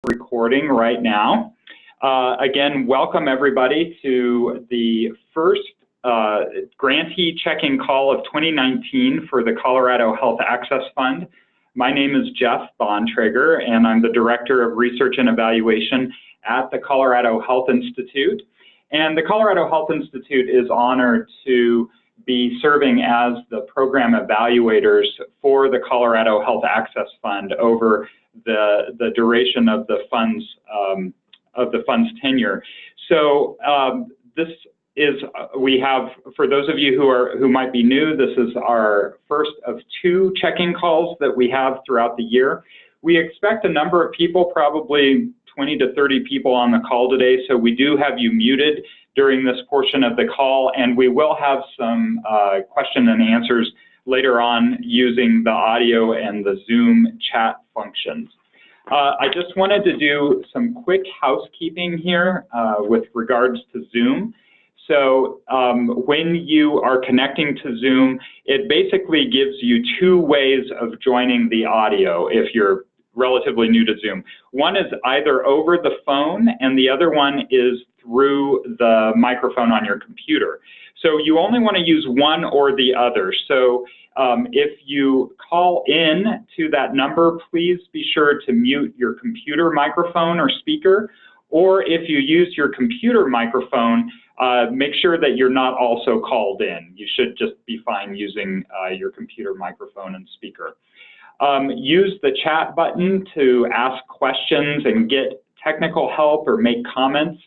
recording right now. Again, welcome everybody to the first grantee check-in call of 2019 for the Colorado Health Access Fund. My name is Jeff Bontrager, and I'm the Director of Research and Evaluation at the Colorado Health Institute. And the Colorado Health Institute is honored to be serving as the program evaluators for the Colorado Health Access Fund over the duration of the fund's tenure. So this is, we have, for those of you who might be new, this is our first of 2 check-in calls that we have throughout the year. We expect a number of people, probably 20 to 30 people on the call today, so we do have you muted during this portion of the call, and we will have some question and answers later on using the audio and the Zoom chat functions. I just wanted to do some quick housekeeping here with regards to Zoom. So when you are connecting to Zoom, it basically gives you 2 ways of joining the audio if you're relatively new to Zoom. One is either over the phone, and the other one is through the microphone on your computer. So you only want to use one or the other. So if you call in to that number, please be sure to mute your computer microphone or speaker. Or if you use your computer microphone, make sure that you're not also called in. You should just be fine using your computer microphone and speaker. Use the chat button to ask questions and get technical help or make comments.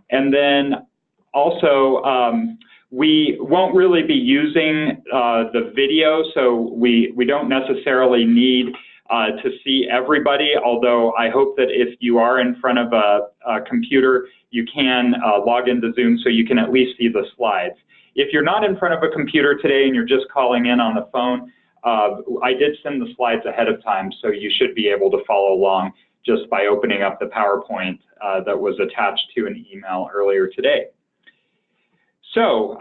And then also, we won't really be using the video, so we don't necessarily need to see everybody, although I hope that if you are in front of a computer, you can log into Zoom so you can at least see the slides. If you're not in front of a computer today and you're just calling in on the phone, I did send the slides ahead of time, so you should be able to follow along just by opening up the PowerPoint that was attached to an email earlier today. So,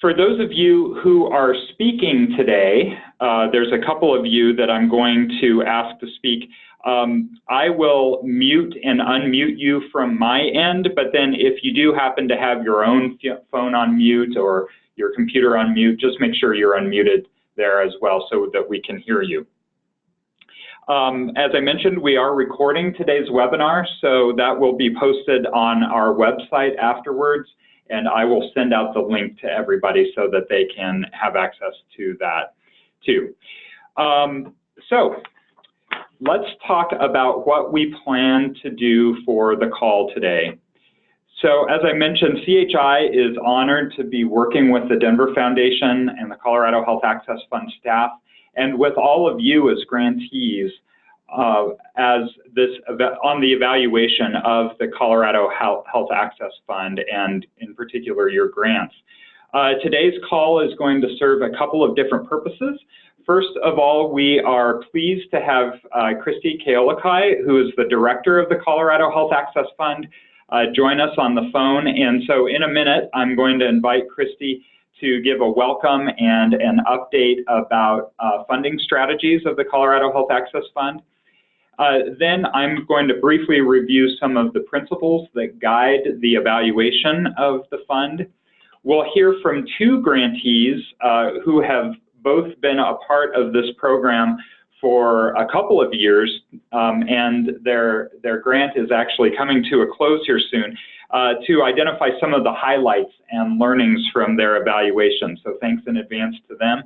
for those of you who are speaking today, there's a couple of you that I'm going to ask to speak. I will mute and unmute you from my end, but then if you do happen to have your own phone on mute or your computer on mute, just make sure you're unmuted there as well so that we can hear you. As I mentioned, we are recording today's webinar, so that will be posted on our website afterwards, and I will send out the link to everybody so that they can have access to that too. So let's talk about what we plan to do for the call today. So as I mentioned, CHI is honored to be working with the Denver Foundation and the Colorado Health Access Fund staff, and with all of you as grantees on the evaluation of the Colorado Health Access Fund and in particular your grants. Today's call is going to serve a couple of different purposes. First of all, we are pleased to have Christy Kaolikai, who is the director of the Colorado Health Access Fund, join us on the phone. And so in a minute, I'm going to invite Christy to give a welcome and an update about funding strategies of the Colorado Health Access Fund. Then I'm going to briefly review some of the principles that guide the evaluation of the fund. We'll hear from 2 grantees who have both been a part of this program for a couple of years, and their grant is actually coming to a close here soon, to identify some of the highlights and learnings from their evaluation. So thanks in advance to them.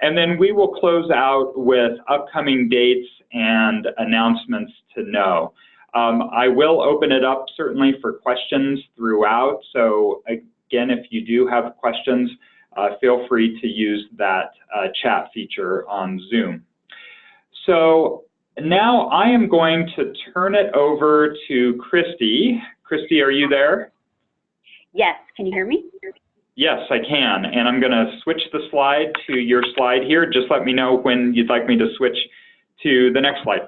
And then we will close out with upcoming dates and announcements to know. I will open it up certainly for questions throughout. So again, if you do have questions, feel free to use that chat feature on Zoom. So now I am going to turn it over to Christy. Christy, are you there? Yes, can you hear me? Yes, I can, and I'm going to switch the slide to your slide here. Just let me know when you'd like me to switch to the next slide.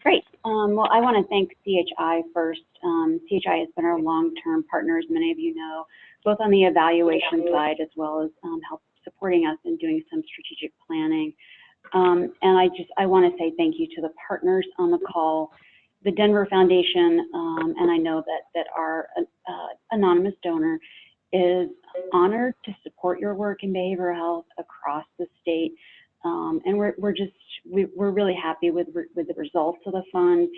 Great. Well, I want to thank CHI first. CHI has been our long-term partner, as many of you know, both on the evaluation side as well as help supporting us in doing some strategic planning. And I want to say thank you to the partners on the call, the Denver Foundation, and I know that our anonymous donor is honored to support your work in behavioral health across the state. And we're really happy with the results of the fund.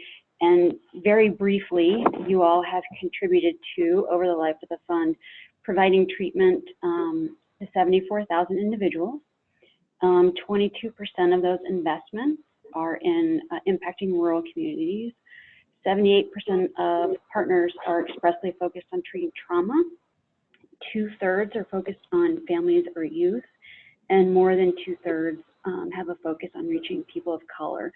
And very briefly, you all have contributed to, over the life of the fund, providing treatment to 74,000 individuals. 22% of those investments are in impacting rural communities. 78% of partners are expressly focused on treating trauma. 2/3 are focused on families or youth, and more than 2/3 have a focus on reaching people of color.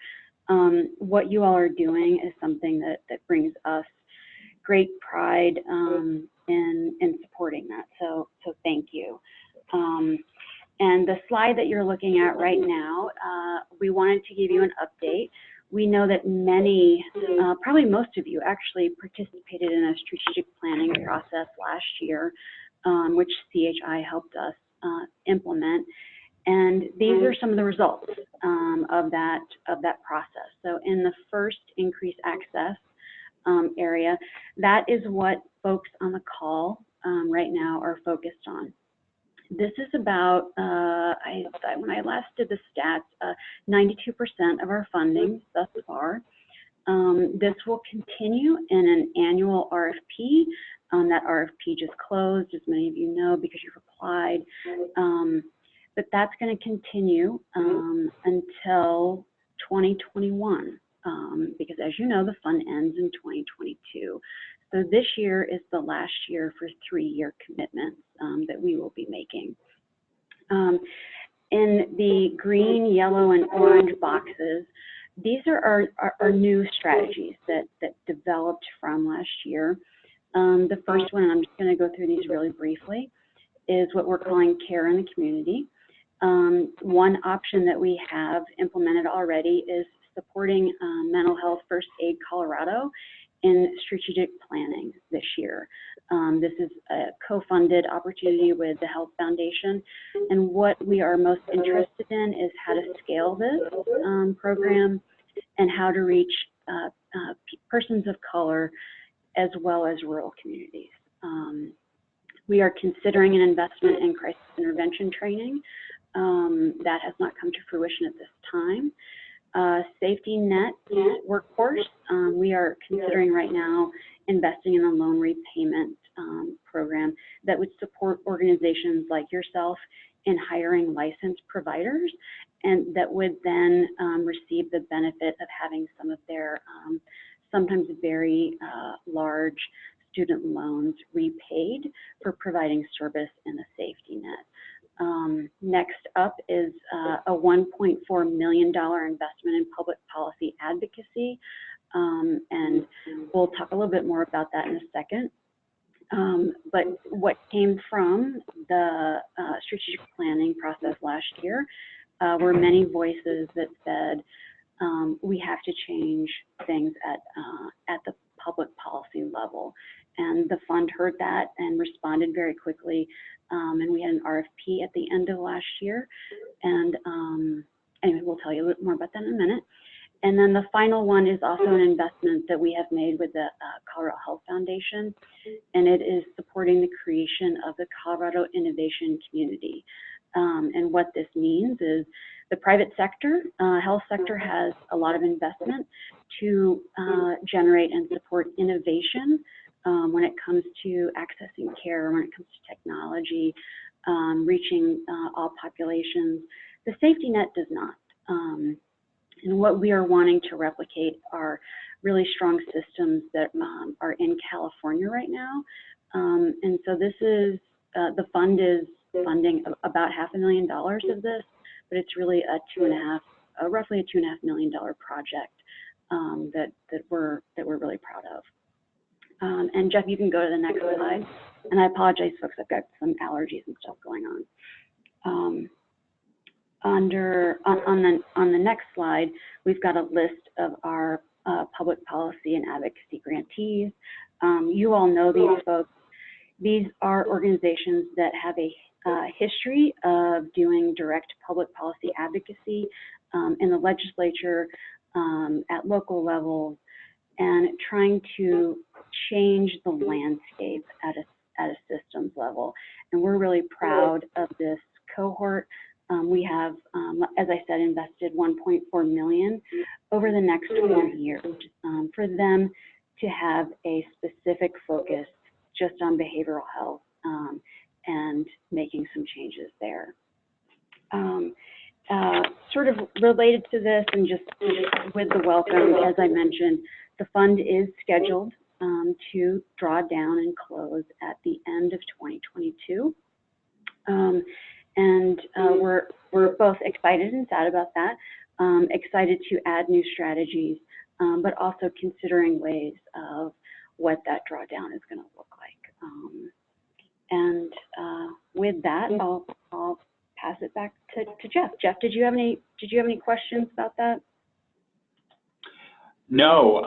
What you all are doing is something that brings us great pride in supporting that. So thank you. And the slide that you're looking at right now, we wanted to give you an update. We know that many, probably most of you actually participated in a strategic planning process last year, which CHI helped us implement. And these are some of the results of that process. So in the first increased access area, that is what folks on the call right now are focused on. This is about, when I last did the stats, 92% of our funding thus far. This will continue in an annual RFP. That RFP just closed, as many of you know, because you've applied. But that's going to continue until 2021, because as you know, the fund ends in 2022. So this year is the last year for 3-year commitments that we will be making. In the green, yellow, and orange boxes, these are our new strategies that developed from last year. The first one, and I'm just going to go through these really briefly, is what we're calling care in the community. One option that we have implemented already is supporting Mental Health First Aid Colorado in strategic planning this year. This is a co-funded opportunity with the Health Foundation, and what we are most interested in is how to scale this program and how to reach persons of color as well as rural communities. We are considering an investment in crisis intervention training. That has not come to fruition at this time. Safety net workforce, we are considering right now investing in a loan repayment program that would support organizations like yourself in hiring licensed providers, and that would then receive the benefit of having some of their sometimes very large student loans repaid for providing service in a safety net. Next up is a $1.4 million investment in public policy advocacy, and we'll talk a little bit more about that in a second. But what came from the strategic planning process last year were many voices that said we have to change things at the public policy level. And the fund heard that and responded very quickly. And we had an RFP at the end of last year. And anyway, we'll tell you a little more about that in a minute. And then the final one is also an investment that we have made with the Colorado Health Foundation, and it is supporting the creation of the Colorado Innovation Community. And what this means is the private sector, health sector, has a lot of investment to generate and support innovation when it comes to accessing care, when it comes to technology, reaching all populations. The safety net does not. And what we are wanting to replicate are really strong systems that are in California right now. And so this is, the fund is funding about $500,000 of this, but it's really a roughly a $2.5 million project that we're really proud of. And Jeff, you can go to the next slide. And I apologize, folks, I've got some allergies and stuff going on. On the next slide, we've got a list of our public policy and advocacy grantees. You all know these folks. These are organizations that have a history of doing direct public policy advocacy in the legislature, at local levels, and trying to change the landscape at a systems level. And we're really proud of this cohort. We have, as I said, invested $1.4 million over the next 4 years for them to have a specific focus just on behavioral health and making some changes there. Sort of related to this, and just with the welcome, as I mentioned, the fund is scheduled to draw down and close at the end of 2022. We're both excited and sad about that. Excited to add new strategies, but also considering ways of what that drawdown is going to look like. With that, I'll pass it back to Jeff. Jeff, did you have any questions about that? No,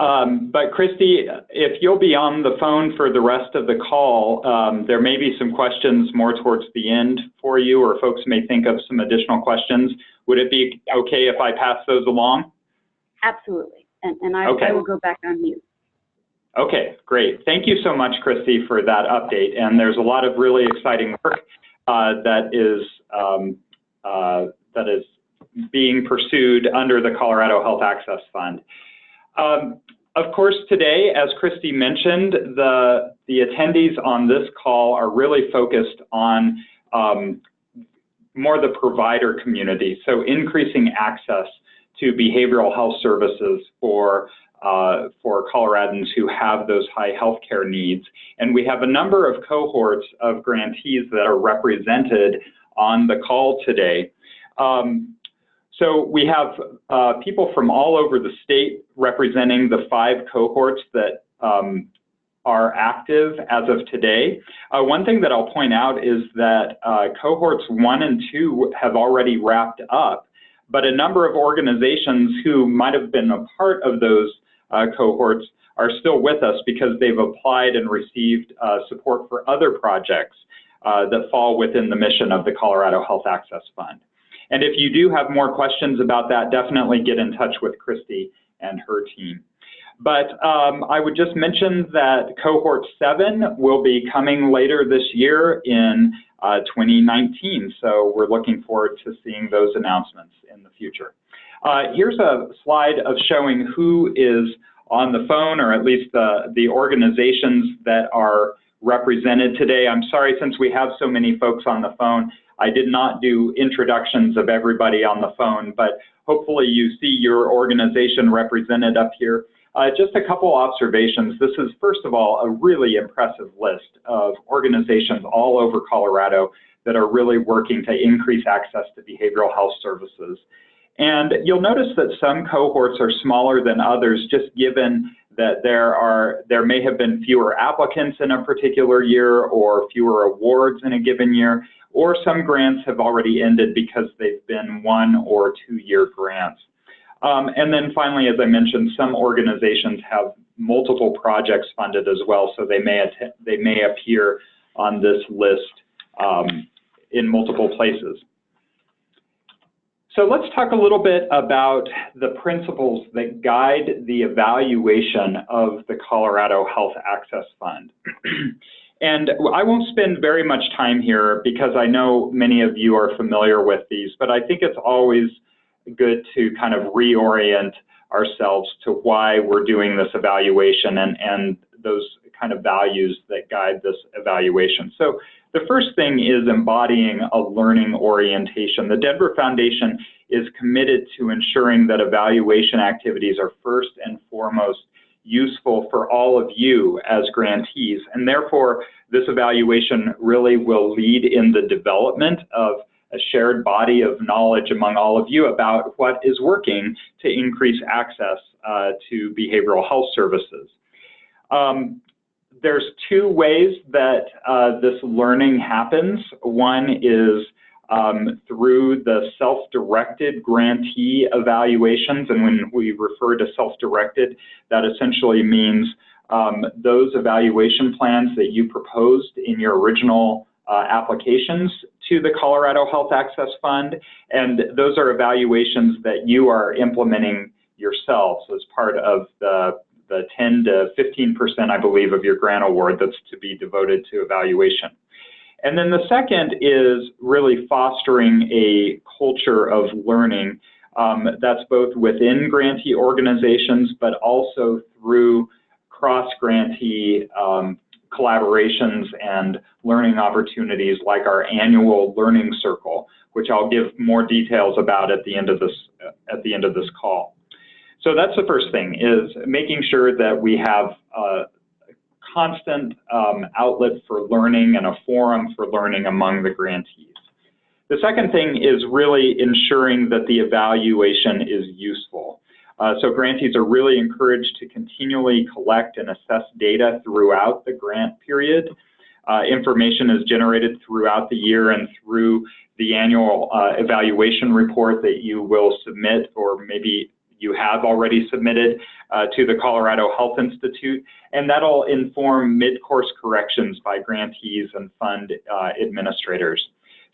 but Christy, if you'll be on the phone for the rest of the call, there may be some questions more towards the end for you, or folks may think of some additional questions. Would it be okay if I pass those along? Absolutely, and I will go back on mute. Okay, great. Thank you so much, Christy, for that update. And there's a lot of really exciting work that is being pursued under the Colorado Health Access Fund. Of course, today, as Christy mentioned, the attendees on this call are really focused on more the provider community, so increasing access to behavioral health services for Coloradans who have those high healthcare needs. And we have a number of cohorts of grantees that are represented on the call today. So we have people from all over the state representing the 5 cohorts that are active as of today. One thing that I'll point out is that cohorts 1 and 2 have already wrapped up, but a number of organizations who might have been a part of those cohorts are still with us because they've applied and received support for other projects that fall within the mission of the Colorado Health Access Fund. And if you do have more questions about that, definitely get in touch with Christy and her team. But I would just mention that cohort 7 will be coming later this year in 2019. So we're looking forward to seeing those announcements in the future. Here's a slide of showing who is on the phone, or at least the organizations that are represented today. I'm sorry, since we have so many folks on the phone, I did not do introductions of everybody on the phone, but hopefully you see your organization represented up here. Just a couple observations. This is, first of all, a really impressive list of organizations all over Colorado that are really working to increase access to behavioral health services. And you'll notice that some cohorts are smaller than others, just given that there may have been fewer applicants in a particular year, or fewer awards in a given year, or some grants have already ended because they've been 1- or 2-year grants. And then finally, as I mentioned, some organizations have multiple projects funded as well, so they may appear on this list in multiple places. So let's talk a little bit about the principles that guide the evaluation of the Colorado Health Access Fund. And I won't spend very much time here because I know many of you are familiar with these, but I think it's always good to kind of reorient ourselves to why we're doing this evaluation and those kind of values that guide this evaluation. So the first thing is embodying a learning orientation. The Denver Foundation is committed to ensuring that evaluation activities are first and foremost useful for all of you as grantees, and therefore this evaluation really will lead in the development of a shared body of knowledge among all of you about what is working to increase access to behavioral health services. There's 2 ways that this learning happens. One is through the self-directed grantee evaluations, and when we refer to self-directed, that essentially means those evaluation plans that you proposed in your original applications to the Colorado Health Access Fund, and those are evaluations that you are implementing yourselves as part of the 10 to 15%, I believe, of your grant award that's to be devoted to evaluation. And then the second is really fostering a culture of learning that's both within grantee organizations, but also through cross-grantee collaborations and learning opportunities like our annual learning circle, which I'll give more details about at the end of this call. So that's the first thing, is making sure that we have a constant outlet for learning and a forum for learning among the grantees. The second thing is really ensuring that the evaluation is useful. So grantees are really encouraged to continually collect and assess data throughout the grant period. Information is generated throughout the year and through the annual evaluation report that you will submit, or maybe you have already submitted to the Colorado Health Institute, and that'll inform mid-course corrections by grantees and fund administrators.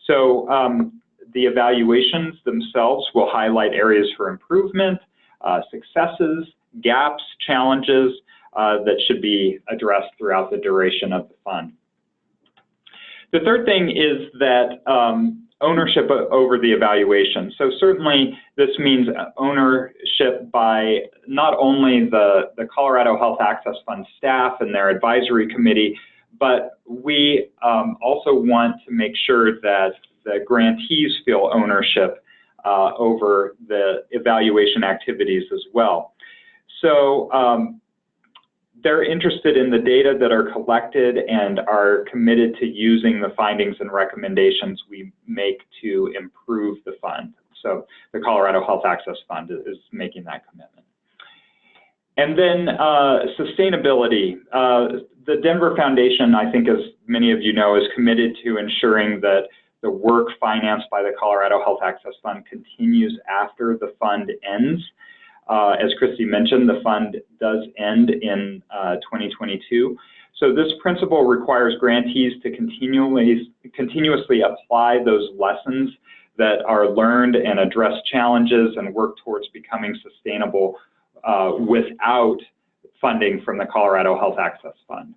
So the evaluations themselves will highlight areas for improvement, successes, gaps, challenges that should be addressed throughout the duration of the fund. The third thing is that ownership over the evaluation. So certainly this means ownership by not only the Colorado Health Access Fund staff and their advisory committee, but we also want to make sure that the grantees feel ownership over the evaluation activities as well. So they're interested in the data that are collected and are committed to using the findings and recommendations we make to improve the fund. So the Colorado Health Access Fund is making that commitment. And then sustainability. The Denver Foundation, I think as many of you know, is committed to ensuring that the work financed by the Colorado Health Access Fund continues after the fund ends. As Christy mentioned, the fund does end in 2022. So this principle requires grantees to continuously apply those lessons that are learned and address challenges and work towards becoming sustainable without funding from the Colorado Health Access Fund.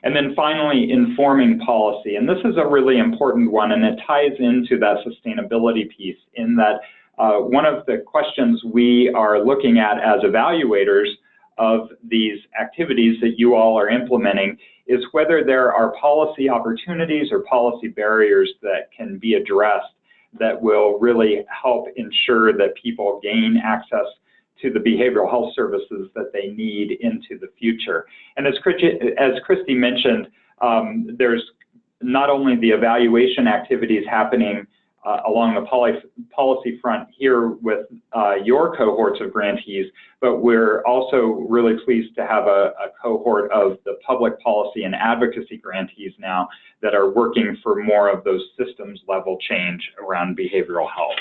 And then finally, informing policy. And this is a really important one, and it ties into that sustainability piece in that one of the questions we are looking at as evaluators of these activities that you all are implementing is whether there are policy opportunities or policy barriers that can be addressed that will really help ensure that people gain access to the behavioral health services that they need into the future. And as Christy mentioned, there's not only the evaluation activities happening along the policy front here with your cohorts of grantees, but we're also really pleased to have a cohort of the public policy and advocacy grantees now that are working for more of those systems level change around behavioral health.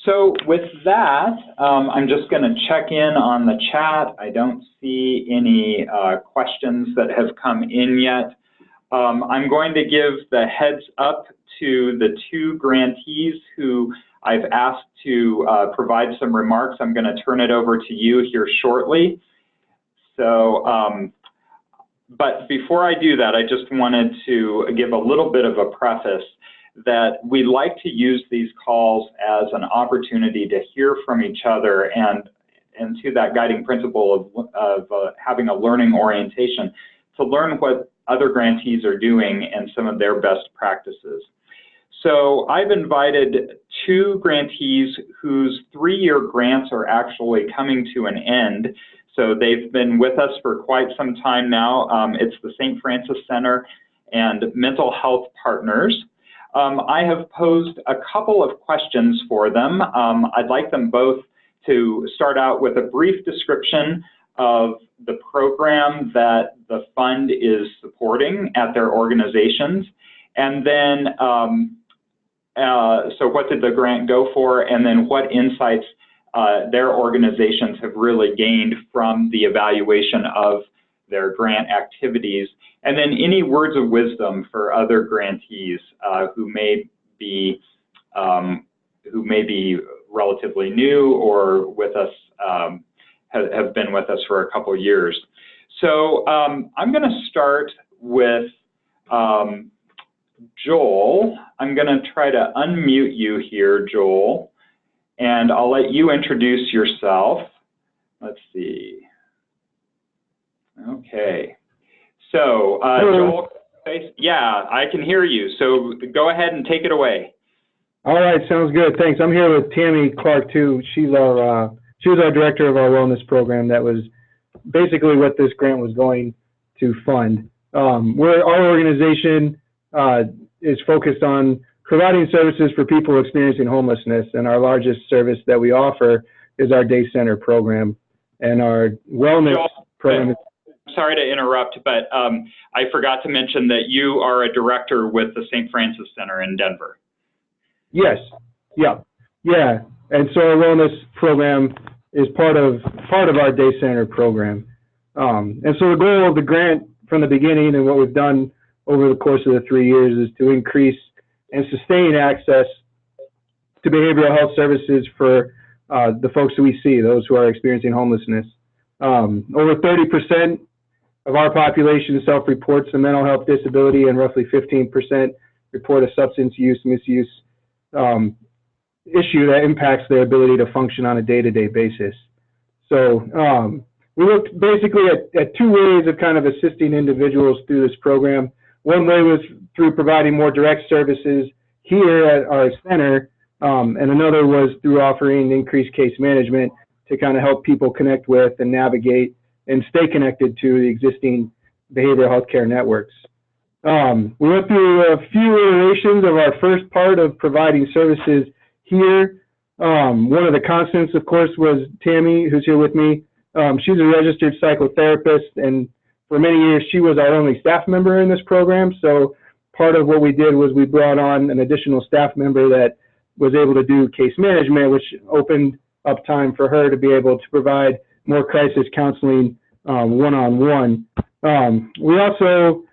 So with that, I'm just going to check in on the chat. I don't see any questions that have come in yet. I'm going to give the heads up to the two grantees who I've asked to provide some remarks. I'm going to turn it over to you here shortly. So, but before I do that, I just wanted to give a little bit of a preface that we like to use these calls as an opportunity to hear from each other and to that guiding principle of having a learning orientation, to learn what other grantees are doing and some of their best practices. So I've invited two grantees whose 3-year grants are actually coming to an end. So they've been with us for quite some time now. It's the St. Francis Center and Mental Health Partners. I have posed a couple of questions for them. I'd like them both to start out with a brief description of the program that the fund is supporting at their organizations, and then so what did the grant go for, and then what insights their organizations have really gained from the evaluation of their grant activities, and then any words of wisdom for other grantees who may be relatively new or with us, have been with us for a couple years. So I'm going to start with Joel. I'm going to try to unmute you here, Joel, and I'll let you introduce yourself. Let's see. Okay. So Joel, yeah, I can hear you. So go ahead and take it away. All right, sounds good. Thanks. I'm here with Tammy Clark too. She was our director of our wellness program. That was basically what this grant was going to fund. Our organization is focused on providing services for people experiencing homelessness, and our largest service that we offer is our day center program. And our wellness program. Sorry to interrupt, but I forgot to mention that you are a director with the St. Francis Center in Denver. Yes. Yeah. And so our wellness program is part of our day center program. And so the goal of the grant from the beginning and what we've done over the course of the 3 years is to increase and sustain access to behavioral health services for the folks that we see, those who are experiencing homelessness. Over 30% of our population self-reports a mental health disability, and roughly 15% report a substance use, misuse issue that impacts their ability to function on a day-to-day basis. So we looked basically at two ways of kind of assisting individuals through this program. One way was through providing more direct services here at our center, and another was through offering increased case management to kind of help people connect with and navigate and stay connected to the existing behavioral health care networks. We went through a few iterations of our first part of providing services here. One of the constants, of course, was Tammy, who's here with me. She's a registered psychotherapist, and for many years she was our only staff member in this program. So part of what we did was we brought on an additional staff member that was able to do case management, which opened up time for her to be able to provide more crisis counseling one-on-one. We also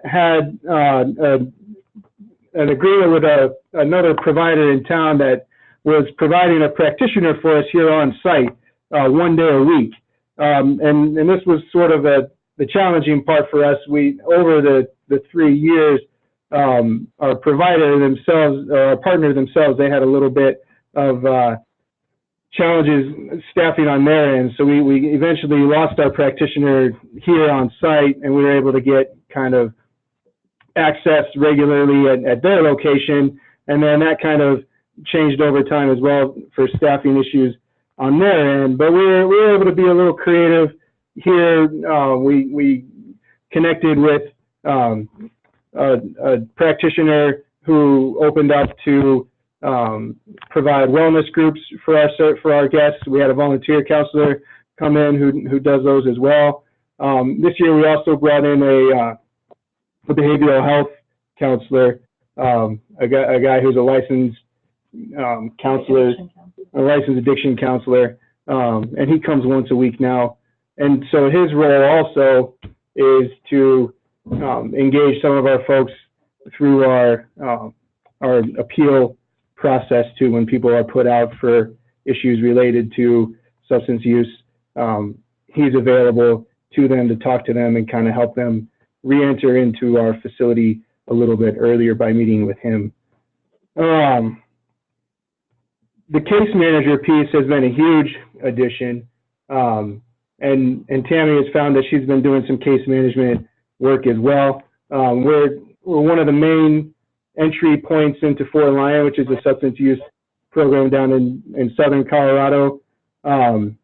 had an agreement with another provider in town that was providing a practitioner for us here on site 1 day a week. And this was sort of the challenging part for us. Over the 3 years, our provider themselves, our partner themselves, they had a little bit of challenges staffing on their end. So we eventually lost our practitioner here on site, and we were able to get kind of access regularly at their location. And then that kind of changed over time as well for staffing issues on their end. But we were able to be a little creative here. We connected with a practitioner who opened up to provide wellness groups for our guests. We had a volunteer counselor come in who does those as well. This year we also brought in a behavioral health counselor, a guy who's a licensed counselor, a licensed addiction counselor, and he comes once a week now. And so his role also is to engage some of our folks through our appeal process too. When people are put out for issues related to substance use, he's available to them to talk to them and kind of help them re-enter into our facility a little bit earlier by meeting with him. The case manager piece has been a huge addition, and Tammy has found that she's been doing some case management work as well. We're one of the main entry points into Fort Lyon, which is a substance use program down in southern Colorado. And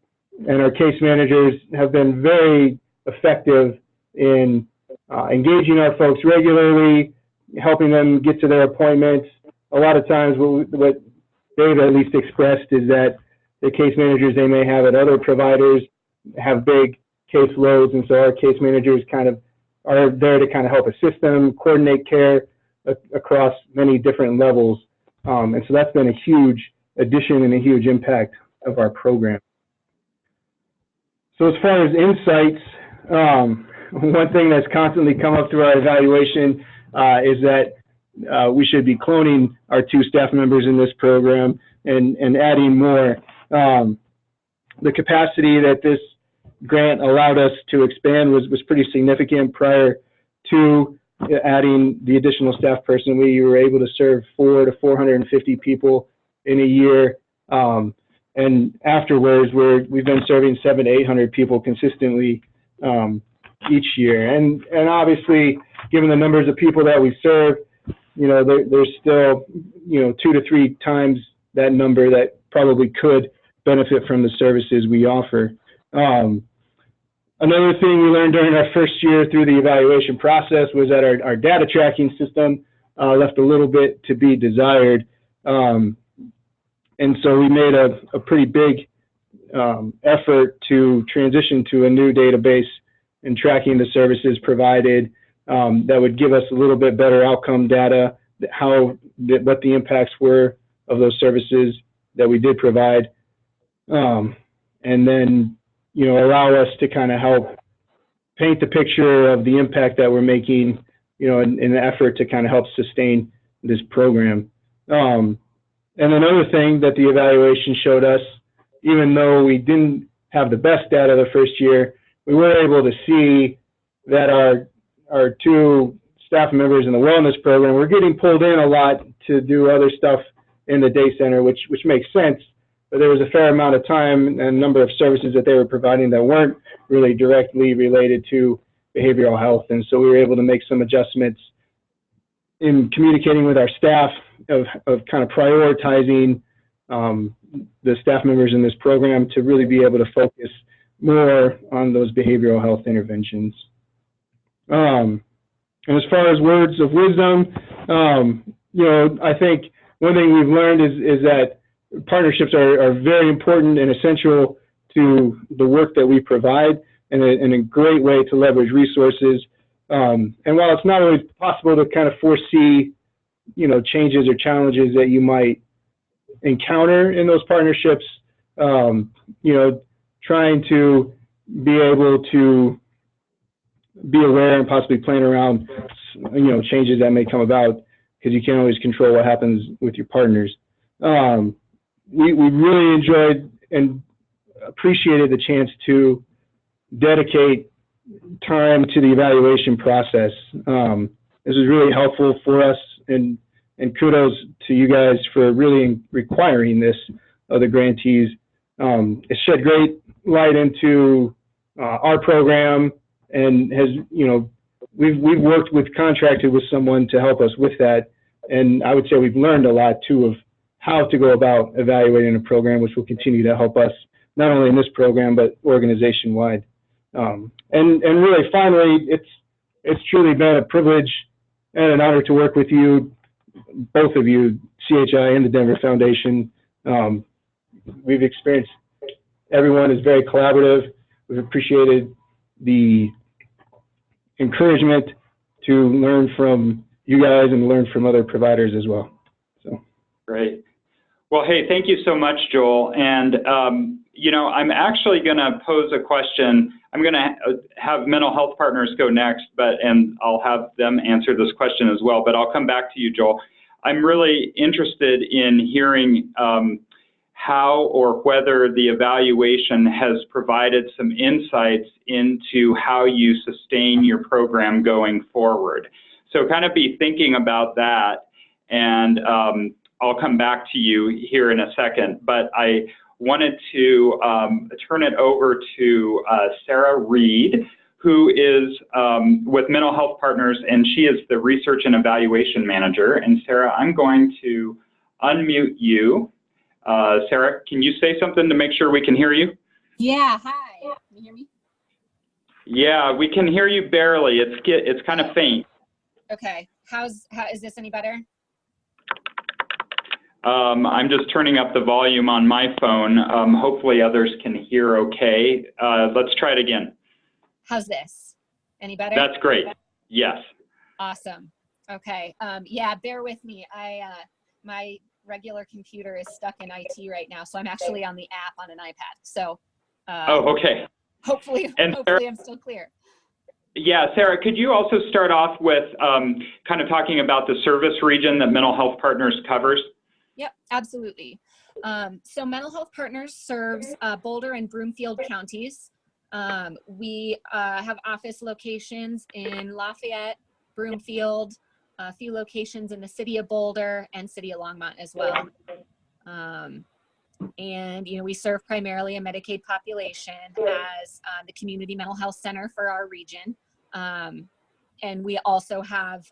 our case managers have been very effective in engaging our folks regularly, helping them get to their appointments. A lot of times what they've at least expressed is that the case managers they may have at other providers have big caseloads, and so our case managers kind of are there to kind of help assist them, coordinate care across many different levels. And so that's been a huge addition and a huge impact of our program. So as far as insights, one thing that's constantly come up through our evaluation is that we should be cloning our 2 staff members in this program and adding more. The capacity that this grant allowed us to expand was pretty significant. Prior to adding the additional staff person, we were able to serve 400 to 450 people in a year. And afterwards, we've been serving 700 to 800 people consistently each year. And obviously, given the numbers of people that we serve, there's still, 2 to 3 times that number that probably could benefit from the services we offer. Another thing we learned during our first year through the evaluation process was that our data tracking system left a little bit to be desired. And so we made a pretty big effort to transition to a new database and tracking the services provided that would give us a little bit better outcome data, what the impacts were of those services that we did provide, and then allow us to kind of help paint the picture of the impact that we're making, in an effort to kind of help sustain this program. And another thing that the evaluation showed us, even though we didn't have the best data the first year, we were able to see that our 2 staff members in the wellness program were getting pulled in a lot to do other stuff in the day center, which makes sense. But there was a fair amount of time and a number of services that they were providing that weren't really directly related to behavioral health. And so we were able to make some adjustments in communicating with our staff of kind of prioritizing the staff members in this program to really be able to focus more on those behavioral health interventions. And as far as words of wisdom, I think one thing we've learned is that partnerships are very important and essential to the work that we provide, and a great way to leverage resources. And while it's not always possible to kind of foresee, changes or challenges that you might encounter in those partnerships, trying to be able to be aware and possibly plan around, changes that may come about, because you can't always control what happens with your partners. We really enjoyed and appreciated the chance to dedicate time to the evaluation process. This was really helpful for us, and kudos to you guys for really requiring this of the grantees. It shed great light into our program, and has, we've worked with, contracted with someone to help us with that. And I would say we've learned a lot too of how to go about evaluating a program, which will continue to help us not only in this program, but organization wide. And really finally, it's truly been a privilege and an honor to work with you, both of you, CHI and the Denver Foundation. We've experienced, everyone is very collaborative. We've appreciated the encouragement to learn from you guys and learn from other providers as well. So great. Well, hey, thank you so much, Joel. And, I'm actually going to pose a question. I'm going to have mental health partners go next, and I'll have them answer this question as well, but I'll come back to you, Joel. I'm really interested in hearing how or whether the evaluation has provided some insights into how you sustain your program going forward. So kind of be thinking about that, and I'll come back to you here in a second, but I wanted to turn it over to Sarah Reed, who is with Mental Health Partners, and she is the Research and Evaluation Manager. And Sarah, I'm going to unmute you. Sarah, can you say something to make sure we can hear you? Yeah, hi. Can you hear me? Yeah, we can hear you barely. It's kind of faint. Okay. Is this any better? I'm just turning up the volume on my phone. Hopefully others can hear okay. Let's try it again. How's this? Any better? That's great. Yes. Awesome. Okay. Yeah, bear with me. My regular computer is stuck in IT right now, so I'm actually on the app on an iPad. So. Oh, okay. Hopefully, And hopefully I'm still clear. yeah, Sarah, could you also start off with kind of talking about the service region that Mental Health Partners covers? Yep, absolutely. So Mental Health Partners serves Boulder and Broomfield counties. We have office locations in Lafayette, Broomfield, a few locations in the city of Boulder and city of Longmont as well. And, you know, we serve primarily a Medicaid population as the community mental health center for our region. And we also have,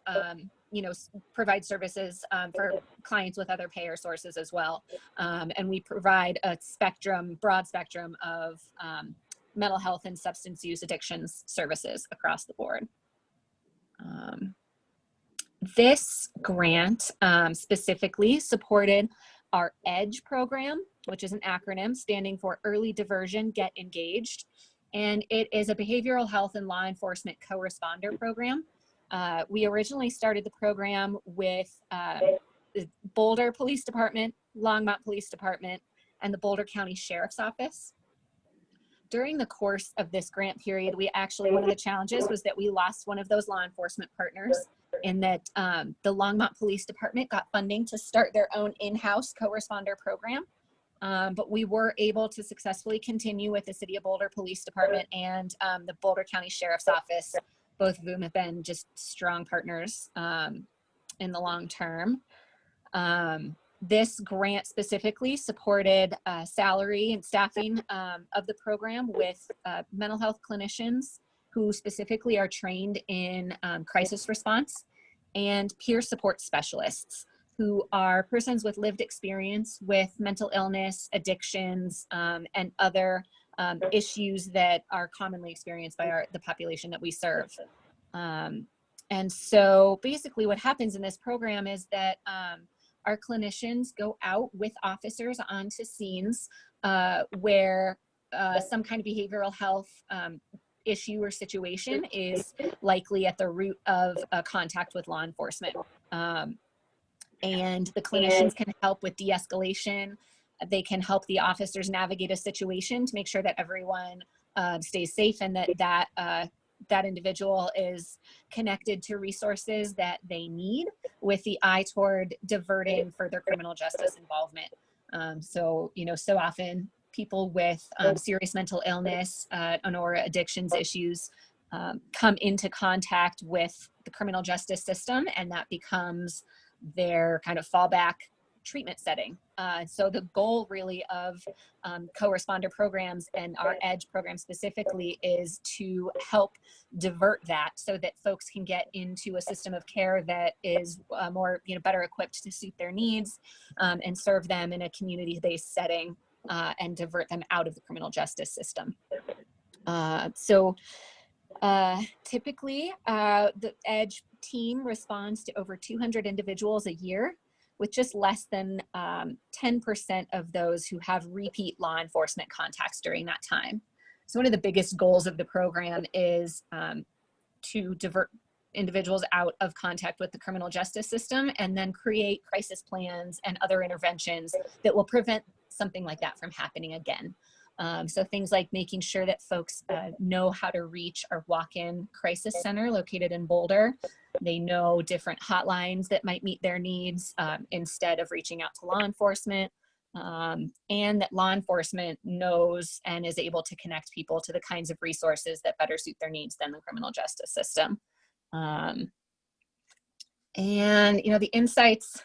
you know, provide services for clients with other payer sources as well. And we provide a spectrum, broad spectrum of mental health and substance use addictions services across the board. This grant specifically supported our EDGE program, which is an acronym standing for Early Diversion, Get Engaged. And it is a behavioral health and law enforcement co-responder program. We originally started the program with the Boulder Police Department, Longmont Police Department, and the Boulder County Sheriff's Office. During the course of this grant period, we actually, one of the challenges was that we lost one of those law enforcement partners, in that the Longmont Police Department got funding to start their own in-house co-responder program. But we were able to successfully continue with the City of Boulder Police Department and the Boulder County Sheriff's Office. Both of whom have been just strong partners in the long term. This grant specifically supported salary and staffing of the program with mental health clinicians who specifically are trained in crisis response, and peer support specialists who are persons with lived experience with mental illness, addictions, and other issues that are commonly experienced by the population that we serve. And so basically what happens in this program is that our clinicians go out with officers onto scenes where some kind of behavioral health issue or situation is likely at the root of contact with law enforcement. And the clinicians can help with de-escalation. They can help the officers navigate a situation to make sure that everyone stays safe and that individual is connected to resources that they need, with the eye toward diverting further criminal justice involvement. So, you know, so often people with serious mental illness or addictions issues come into contact with the criminal justice system, and that becomes their kind of fallback treatment setting. So the goal really of co-responder programs and our EDGE program specifically is to help divert that so that folks can get into a system of care that is more, you know, better equipped to suit their needs and serve them in a community-based setting and divert them out of the criminal justice system. Typically, the EDGE team responds to over 200 individuals a year, with just less than 10% of those who have repeat law enforcement contacts during that time. So one of the biggest goals of the program is to divert individuals out of contact with the criminal justice system and then create crisis plans and other interventions that will prevent something like that from happening again. So things like making sure that folks know how to reach our walk-in crisis center located in Boulder. They know different hotlines that might meet their needs instead of reaching out to law enforcement, and that law enforcement knows and is able to connect people to the kinds of resources that better suit their needs than the criminal justice system. And, you know, the insights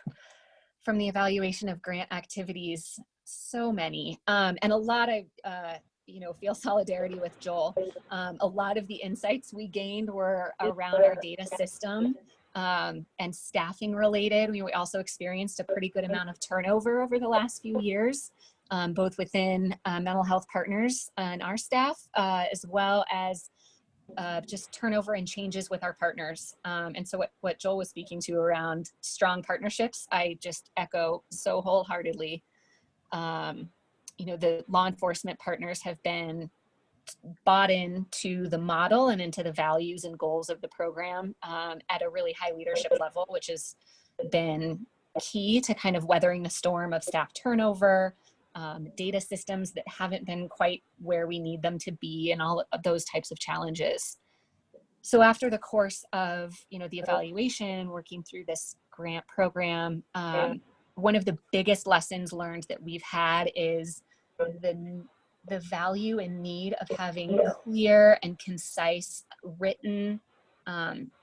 from the evaluation of grant activities, so many, and a lot of, you know, feel solidarity with Joel. A lot of the insights we gained were around our data system and staffing related. We also experienced a pretty good amount of turnover over the last few years, both within mental health partners and our staff, as well as just turnover and changes with our partners. And so what Joel was speaking to around strong partnerships, I just echo so wholeheartedly. You know, the law enforcement partners have been bought into the model and into the values and goals of the program at a really high leadership level, which has been key to kind of weathering the storm of staff turnover data systems that haven't been quite where we need them to be, and all of those types of challenges. So after the course of, the evaluation, working through this grant program, one of the biggest lessons learned that we've had is the value and need of having clear and concise written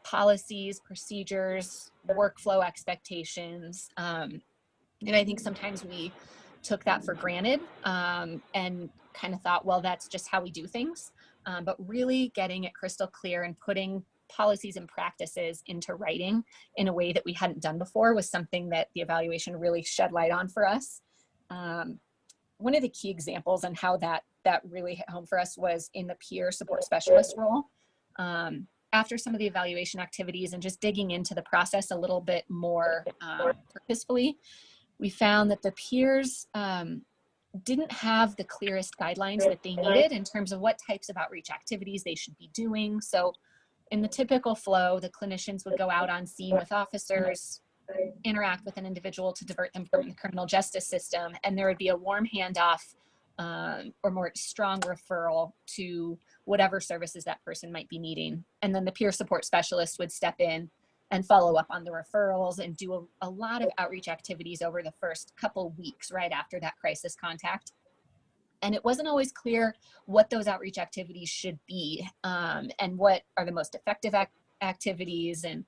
policies, procedures, workflow expectations. And I think sometimes we took that for granted and kind of thought, well, that's just how we do things. But really getting it crystal clear and putting policies and practices into writing in a way that we hadn't done before was something that the evaluation really shed light on for us. One of the key examples on how that really hit home for us was in the peer support specialist role. After some of the evaluation activities and just digging into the process a little bit more purposefully, we found that the peers didn't have the clearest guidelines that they needed in terms of what types of outreach activities they should be doing. So in the typical flow, the clinicians would go out on scene with officers, interact with an individual to divert them from the criminal justice system, and there would be a warm handoff or more strong referral to whatever services that person might be needing. And then the peer support specialist would step in and follow up on the referrals and do a lot of outreach activities over the first couple weeks right after that crisis contact. And it wasn't always clear what those outreach activities should be and what are the most effective activities and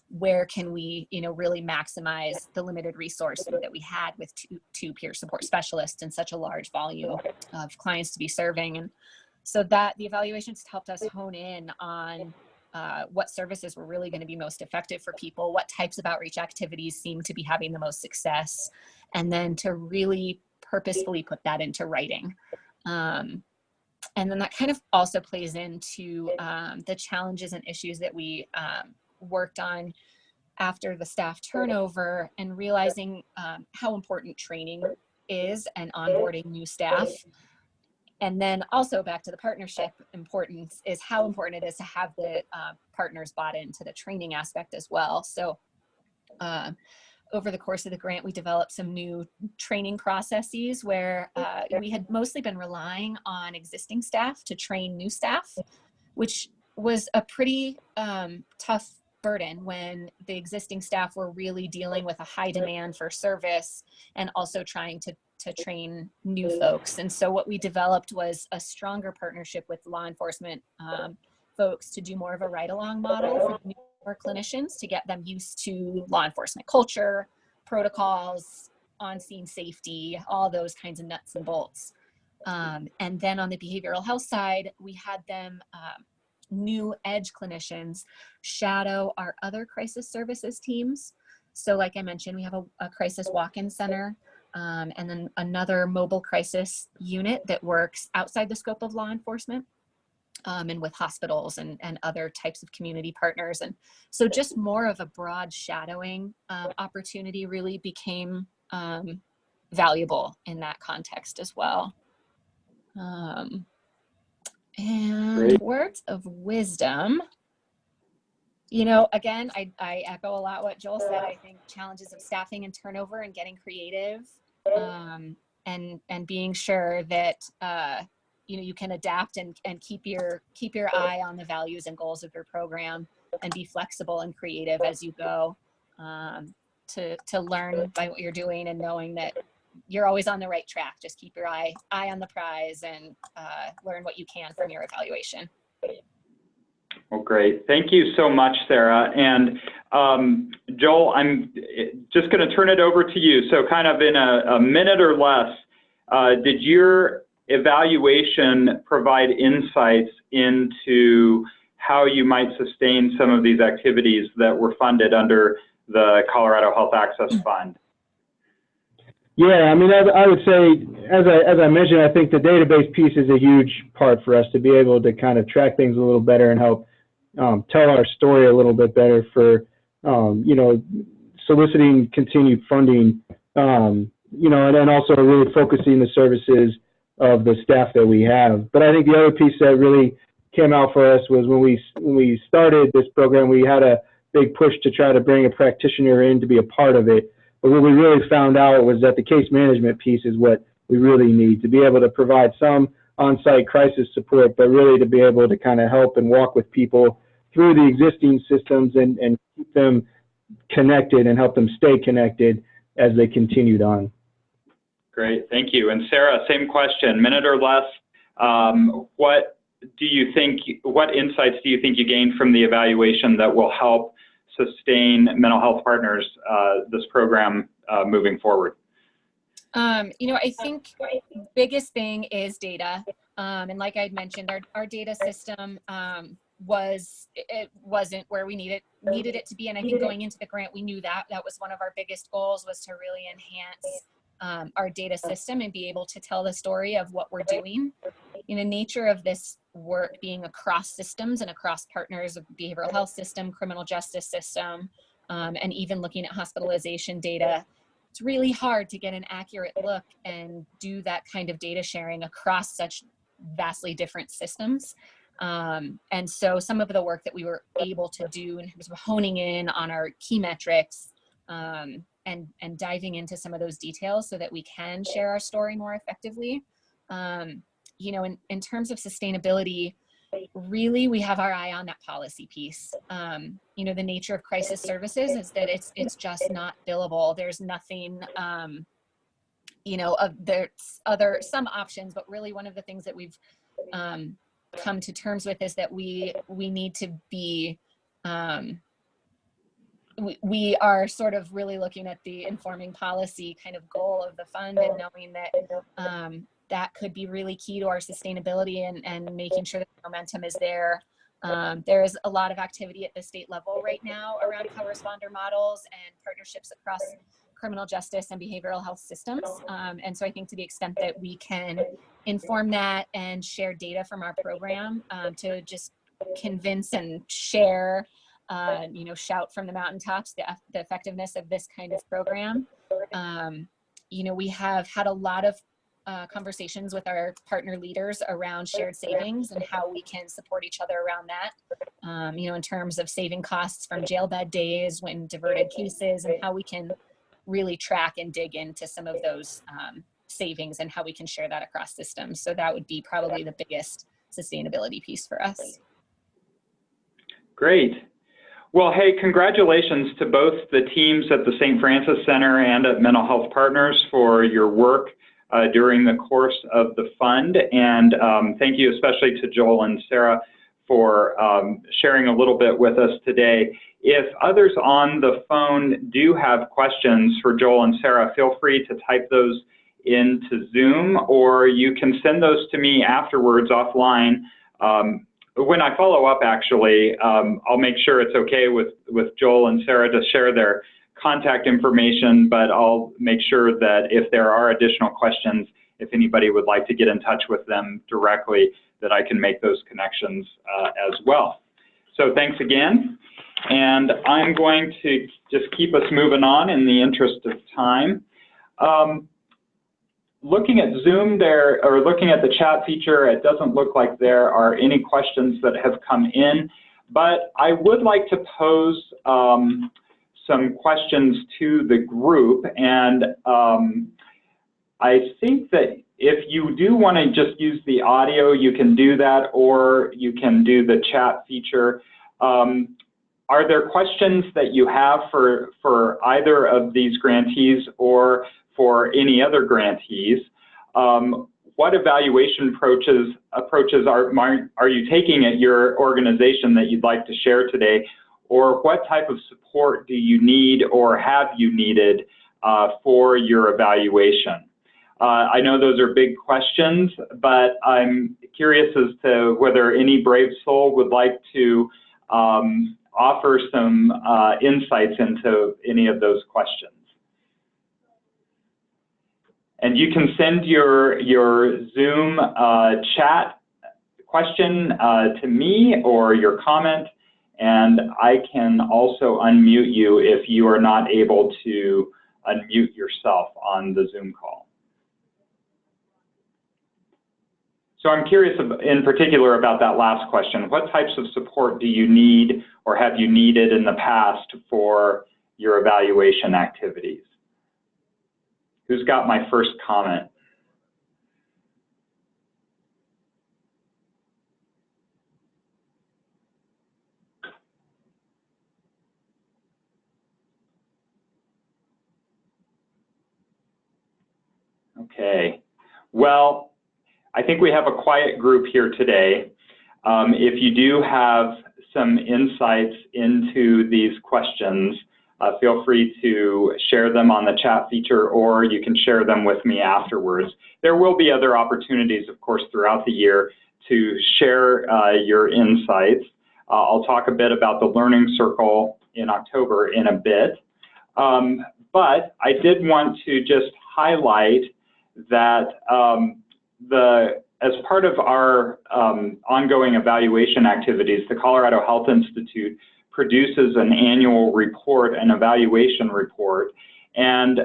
where can we, really maximize the limited resource that we had with two peer support specialists and such a large volume of clients to be serving. And so that the evaluations helped us hone in on what services were really going to be most effective for people, what types of outreach activities seem to be having the most success, and then to really purposefully put that into writing. And then that kind of also plays into the challenges and issues that we worked on after the staff turnover and realizing how important training is and onboarding new staff. And then also back to the partnership importance is how important it is to have the partners bought into the training aspect as well. So over the course of the grant, we developed some new training processes where we had mostly been relying on existing staff to train new staff, which was a pretty tough burden when the existing staff were really dealing with a high demand for service and also trying to train new folks. And so what we developed was a stronger partnership with law enforcement folks to do more of a ride-along model for newer clinicians to get them used to law enforcement culture, protocols, on-scene safety, all those kinds of nuts and bolts. And then on the behavioral health side, we had them new EDGE clinicians shadow our other crisis services teams. So like I mentioned, we have a crisis walk-in center and then another mobile crisis unit that works outside the scope of law enforcement and with hospitals and other types of community partners. And so just more of a broad shadowing opportunity really became valuable in that context as well. And Great. words of wisdom, again, I echo a lot what Joel said. I think challenges of staffing and turnover and getting creative and being sure that, you can adapt and keep your eye on the values and goals of your program and be flexible and creative as you go to learn by what you're doing and knowing that you're always on the right track. Just keep your eye on the prize and learn what you can from your evaluation. Well, great. Thank you so much, Sarah. And Joel, I'm just going to turn it over to you. So kind of in a minute or less, did your evaluation provide insights into how you might sustain some of these activities that were funded under the Colorado Health Access Fund? Yeah, I mean, I would say, as I mentioned, I think the database piece is a huge part for us to be able to kind of track things a little better and help tell our story a little bit better for, soliciting continued funding, and then also really focusing the services of the staff that we have. But I think the other piece that really came out for us was when we started this program, we had a big push to try to bring a practitioner in to be a part of it. But what we really found out was that the case management piece is what we really need to be able to provide some on-site crisis support, but really to be able to kind of help and walk with people through the existing systems and keep them connected and help them stay connected as they continued on. Great, thank you. And Sarah, same question, minute or less. What insights do you think you gained from the evaluation that will help sustain Mental Health Partners, this program moving forward? You know, I think the biggest thing is data. And like I mentioned, our data system wasn't where we needed it to be. And I think going into the grant, we knew that was one of our biggest goals, was to really enhance our data system and be able to tell the story of what we're doing. In the nature of this work being across systems and across partners of behavioral health system, criminal justice system, and even looking at hospitalization data, it's really hard to get an accurate look and do that kind of data sharing across such vastly different systems. And so some of the work that we were able to do in terms of honing in on our key metrics, and diving into some of those details so that we can share our story more effectively. You know, in terms of sustainability, really we have our eye on that policy piece. You know, the nature of crisis services is that it's just not billable. There's nothing, you know, there's some options, but really one of the things that we've come to terms with is that we need to be, we are sort of really looking at the informing policy kind of goal of the fund, and knowing that that could be really key to our sustainability and making sure that the momentum is there. There is a lot of activity at the state level right now around co-responder models and partnerships across criminal justice and behavioral health systems. And so I think to the extent that we can inform that and share data from our program to just convince and share, you know, shout from the mountaintops the effectiveness of this kind of program. You know, we have had a lot of conversations with our partner leaders around shared savings and how we can support each other around that, you know, in terms of saving costs from jail bed days when diverted cases, and how we can really track and dig into some of those savings and how we can share that across systems. So that would be probably the biggest sustainability piece for us. Great. Well, hey, congratulations to both the teams at the St. Francis Center and at Mental Health Partners for your work during the course of the fund. And thank you especially to Joel and Sarah for sharing a little bit with us today. If others on the phone do have questions for Joel and Sarah, feel free to type those into Zoom, or you can send those to me afterwards offline. When I follow up, actually, I'll make sure it's okay with Joel and Sarah to share their contact information, but I'll make sure that if there are additional questions, if anybody would like to get in touch with them directly, that I can make those connections as well. So thanks again. And I'm going to just keep us moving on in the interest of time. Looking at Zoom there, or looking at the chat feature, it doesn't look like there are any questions that have come in, but I would like to pose some questions to the group. And I think that if you do want to just use the audio, you can do that, or you can do the chat feature. Are there questions that you have for either of these grantees or for any other grantees? What evaluation approaches are you taking at your organization that you'd like to share today? Or what type of support do you need or have you needed for your evaluation? I know those are big questions, but I'm curious as to whether any brave soul would like to offer some insights into any of those questions. And you can send your Zoom chat question to me, or your comment, and I can also unmute you if you are not able to unmute yourself on the Zoom call. So I'm curious in particular about that last question. What types of support do you need or have you needed in the past for your evaluation activities? Who's got my first comment? Okay. Well, I think we have a quiet group here today. If you do have some insights into these questions, feel free to share them on the chat feature, or you can share them with me afterwards. There will be other opportunities, of course, throughout the year to share your insights. I'll talk a bit about the Learning Circle in October in a bit. But I did want to just highlight that as part of our ongoing evaluation activities, the Colorado Health Institute produces an annual report, an evaluation report. And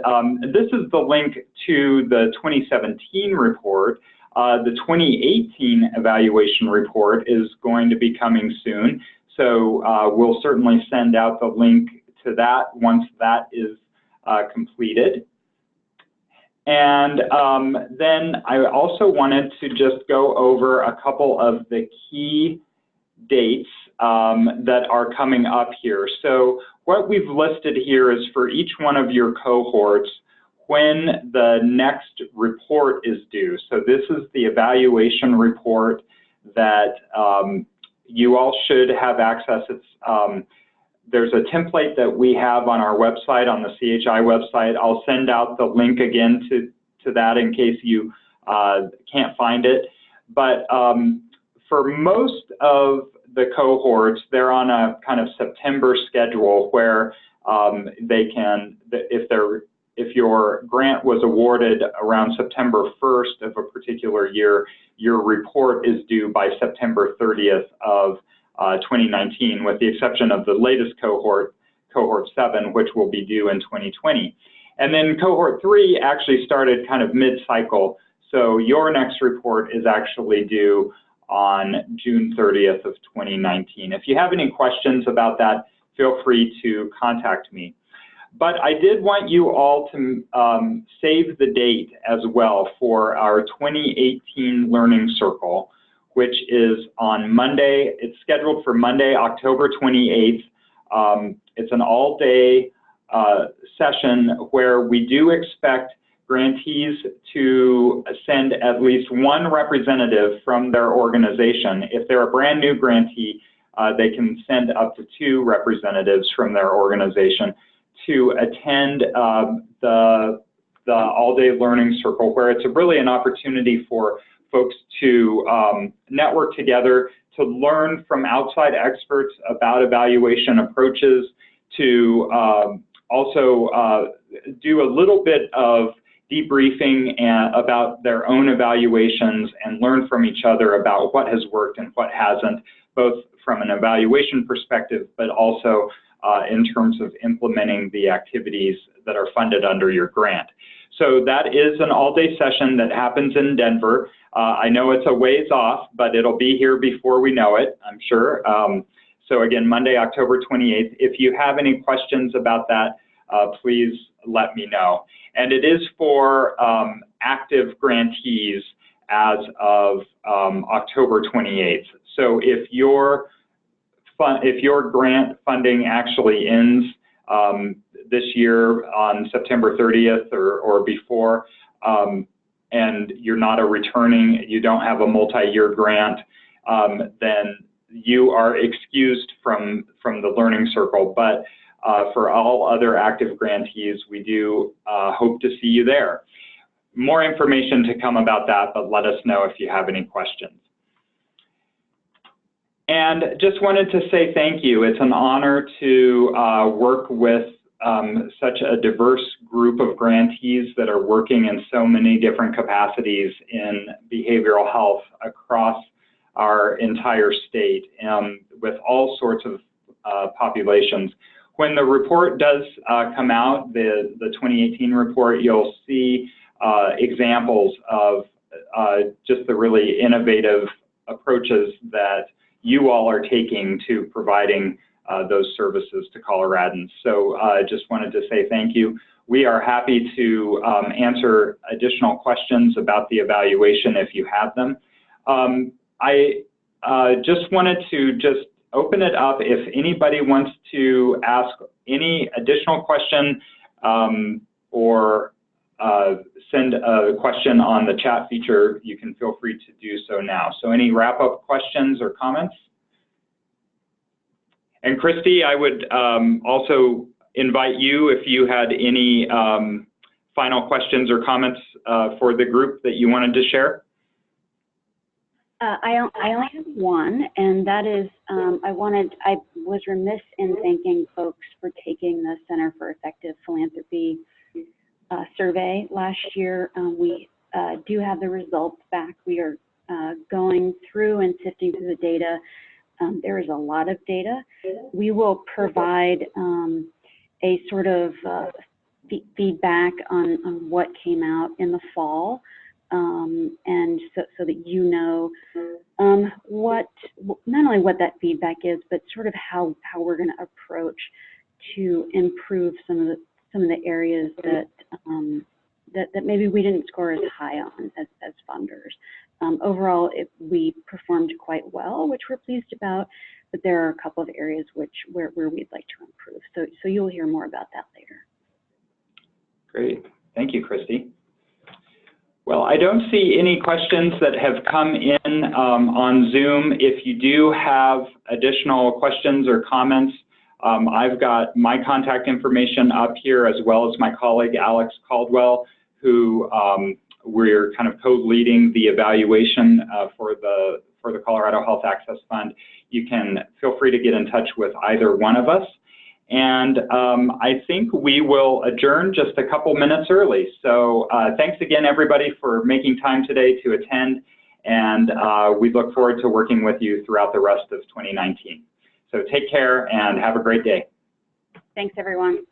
this is the link to the 2017 report. The 2018 evaluation report is going to be coming soon. So we'll certainly send out the link to that once that is completed. And then I also wanted to just go over a couple of the key dates that are coming up here. So what we've listed here is for each one of your cohorts when the next report is due. So this is the evaluation report that you all should have access. There's a template that we have on our website, on the CHI website. I'll send out the link again to that in case you can't find it. But for most of the cohorts, they're on a kind of September schedule where they can, if your grant was awarded around September 1st of a particular year, your report is due by September 30th of 2019, with the exception of the latest cohort, cohort 7, which will be due in 2020. And then cohort 3 actually started kind of mid-cycle. So your next report is actually due on June 30th of 2019. If you have any questions about that, feel free to contact me. But I did want you all to save the date as well for our 2018 Learning Circle, which is on Monday. It's scheduled for Monday, October 28th. It's an all-day session where we do expect grantees to send at least one representative from their organization. If they're a brand new grantee, they can send up to 2 representatives from their organization to attend the all-day Learning Circle, where it's really an opportunity for folks to network together, to learn from outside experts about evaluation approaches, to also do a little bit of debriefing about their own evaluations and learn from each other about what has worked and what hasn't, both from an evaluation perspective, but also in terms of implementing the activities that are funded under your grant. So that is an all-day session that happens in Denver. I know it's a ways off, but it'll be here before we know it, I'm sure. So again, Monday, October 28th. If you have any questions about that, please let me know. And it is for active grantees as of October 28th. So if your grant funding actually ends this year on September 30th or before, and you're not you don't have a multi-year grant, then you are excused from the Learning Circle. But for all other active grantees, we do hope to see you there. More information to come about that, but let us know if you have any questions. And just wanted to say thank you. It's an honor to work with such a diverse group of grantees that are working in so many different capacities in behavioral health across our entire state, with all sorts of populations. When the report does come out, the 2018 report, you'll see examples of just the really innovative approaches that you all are taking to providing those services to Coloradans. So I just wanted to say thank you. We are happy to answer additional questions about the evaluation if you have them. I just wanted to open it up if anybody wants to ask any additional question or send a question on the chat feature, you can feel free to do so now. So any wrap-up questions or comments? And Christy, I would also invite you if you had any final questions or comments for the group that you wanted to share. I only have one, and that is I was remiss in thanking folks for taking the Center for Effective Philanthropy survey last year. We do have the results back. We are going through and sifting through the data. There is a lot of data. We will provide a sort of feedback on what came out in the fall. And so that you know not only what that feedback is, but sort of how we're going to approach to improve some of the areas that that maybe we didn't score as high on as funders. Overall, we performed quite well, which we're pleased about, but there are a couple of areas where we'd like to improve. So you'll hear more about that later. Great, thank you, Christy. Well, I don't see any questions that have come in on Zoom. If you do have additional questions or comments, I've got my contact information up here, as well as my colleague Alex Caldwell, who we're kind of co-leading the evaluation for the Colorado Health Access Fund. You can feel free to get in touch with either one of us. And I think we will adjourn just a couple minutes early. So thanks again, everybody, for making time today to attend. And we look forward to working with you throughout the rest of 2019. So take care and have a great day. Thanks, everyone.